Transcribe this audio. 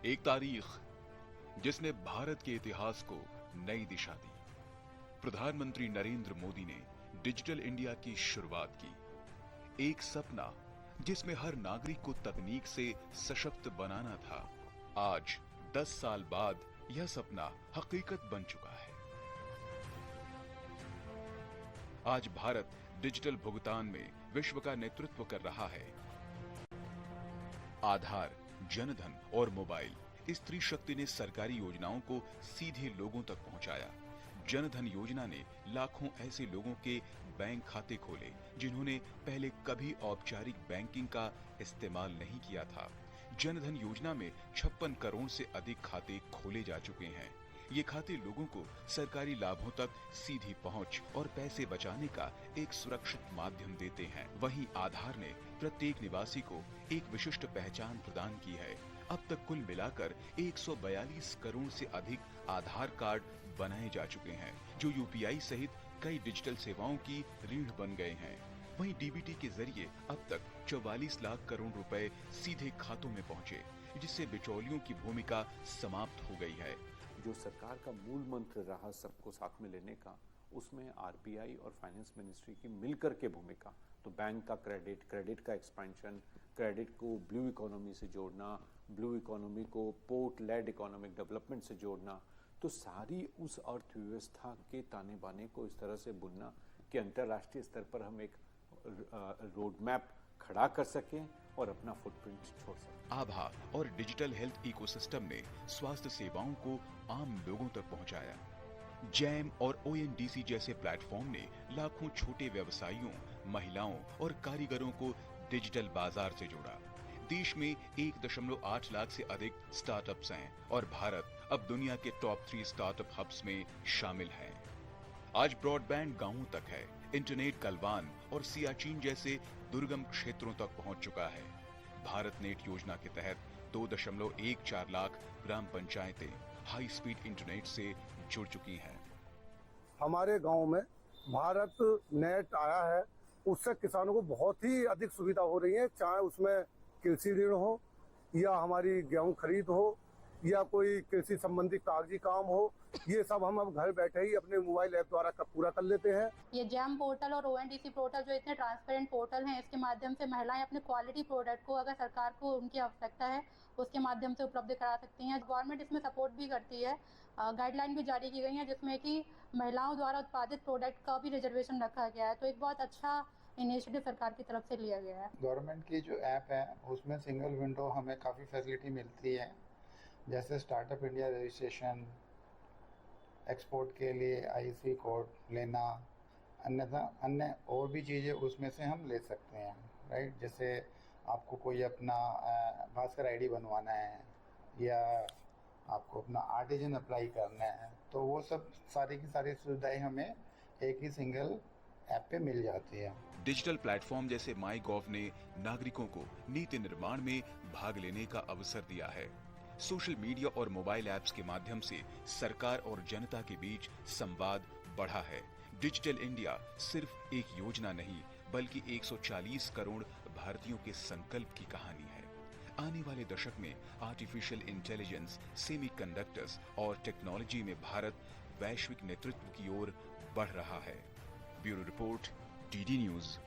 एक तारीख जिसने भारत के इतिहास को नई दिशा दी। प्रधानमंत्री नरेंद्र मोदी ने डिजिटल इंडिया की शुरुआत की। एक सपना जिसमें हर नागरिक को तकनीक से सशक्त बनाना था। आज 10 साल बाद यह सपना हकीकत बन चुका है। आज भारत डिजिटल भुगतान में विश्व का नेतृत्व कर रहा है। आधार, जनधन और मोबाइल, इस त्रिशक्ति ने सरकारी योजनाओं को सीधे लोगों तक पहुंचाया। जनधन योजना ने लाखों ऐसे लोगों के बैंक खाते खोले जिन्होंने पहले कभी औपचारिक बैंकिंग का इस्तेमाल नहीं किया था। जनधन योजना में 56 करोड़ से अधिक खाते खोले जा चुके हैं। ये खाते लोगों को सरकारी लाभों तक सीधी पहुंच और पैसे बचाने का एक सुरक्षित माध्यम देते हैं। वहीं आधार ने प्रत्येक निवासी को एक विशिष्ट पहचान प्रदान की है। अब तक कुल मिलाकर 142 करोड़ से अधिक आधार कार्ड बनाए जा चुके हैं, जो यूपीआई सहित कई डिजिटल सेवाओं की रीढ़ बन गए हैं। वहीं डीबीटी के जरिए अब तक 44 लाख करोड़ रुपए सीधे खातों में पहुंचे, जिससे बिचौलियों की भूमिका समाप्त हो गई है। जो सरकार का मूल मंत्र रहा सबको साथ में लेने का, उसमें आरबीआई और फाइनेंस मिनिस्ट्री की मिलकर के भूमिका, तो बैंक का क्रेडिट का एक्सपेंशन, क्रेडिट को ब्लू इकोनॉमी से जोड़ना, ब्लू इकोनॉमी को पोर्ट लेड इकोनॉमिक डेवलपमेंट से जोड़ना, तो सारी उस अर्थव्यवस्था के ताने बाने को इस तरह से बुनना कि अंतर्राष्ट्रीय स्तर पर हम एक रोड मैप खड़ा कर सकें और अपना फुटप्रिंट छोड़ सकें। आभा और डिजिटल हेल्थ इकोसिस्टम ने स्वास्थ्य सेवाओं को आम लोगों तक पहुंचाया। जैम और ओएनडीसी जैसे प्लेटफॉर्म ने लाखों छोटे व्यवसायियों, महिलाओं और कारीगरों को डिजिटल बाजार से जोड़ा। देश में 1.8 लाख से अधिक स्टार्टअप्स हैं और भारत अब दुनिया के टॉप 3 स्टार्टअप हब्स में शामिल है। आज ब्रॉडबैंड गांवों तक है। इंटरनेट गलवान और सियाचिन जैसे दुर्गम क्षेत्रों तक पहुंच चुका है। भारत नेट योजना के तहत 2.14 लाख ग्राम पंचायतें हाई स्पीड इंटरनेट से जुड़ चुकी हैं। हमारे गांव में भारत नेट आया है, उससे किसानों को बहुत ही अधिक सुविधा हो रही है, चाहे उसमें कृषि ऋण हो या हमारी गेहूं खरीद हो या कोई कृषि संबंधी कागजी काम हो, ये सब हम अब घर बैठे ही अपने मोबाइल ऐप द्वारा पूरा कर लेते हैं। ये जैम पोर्टल और ओएनडीसी पोर्टल जो इतने ट्रांसपेरेंट पोर्टल हैं, इसके माध्यम से महिलाएं अपने क्वालिटी प्रोडक्ट को अगर सरकार को उनकी आवश्यकता है उसके माध्यम से उपलब्ध करा सकती हैं। गवर्नमेंट इसमें सपोर्ट भी करती है। गाइडलाइन भी जारी की गई है जिसमें कि महिलाओं द्वारा उत्पादित प्रोडक्ट का भी रिजर्वेशन रखा गया है। तो एक बहुत अच्छा इनिशिएटिव सरकार की तरफ से लिया गया है। गवर्नमेंट की जो ऐप है उसमें सिंगल विंडो हमें काफ़ी फैसिलिटी मिलती है, जैसे स्टार्टअप इंडिया रजिस्ट्रेशन, एक्सपोर्ट के लिए आईएसवी कोड लेना, अन्यथा अन्य और भी चीज़ें उसमें से हम ले सकते हैं, राइट। जैसे आपको कोई अपना भास्कर आईडी बनवाना है या आपको अपना आर्टिजन अप्लाई करना है, तो वो सब सारी की सारी सुविधाएं हमें एक ही सिंगल ऐप पे मिल जाती है। डिजिटल प्लेटफॉर्म जैसे माई गॉव ने नागरिकों को नीति निर्माण में भाग लेने का अवसर दिया है। सोशल मीडिया और मोबाइल ऐप्स के माध्यम से सरकार और जनता के बीच संवाद बढ़ा है। डिजिटल इंडिया सिर्फ एक योजना नहीं, बल्कि 140 करोड़ भारतीयों के संकल्प की कहानी है। आने वाले दशक में आर्टिफिशियल इंटेलिजेंस, सेमीकंडक्टर्स और टेक्नोलॉजी में भारत वैश्विक नेतृत्व की ओर बढ़ रहा है। Bureau report, DD news.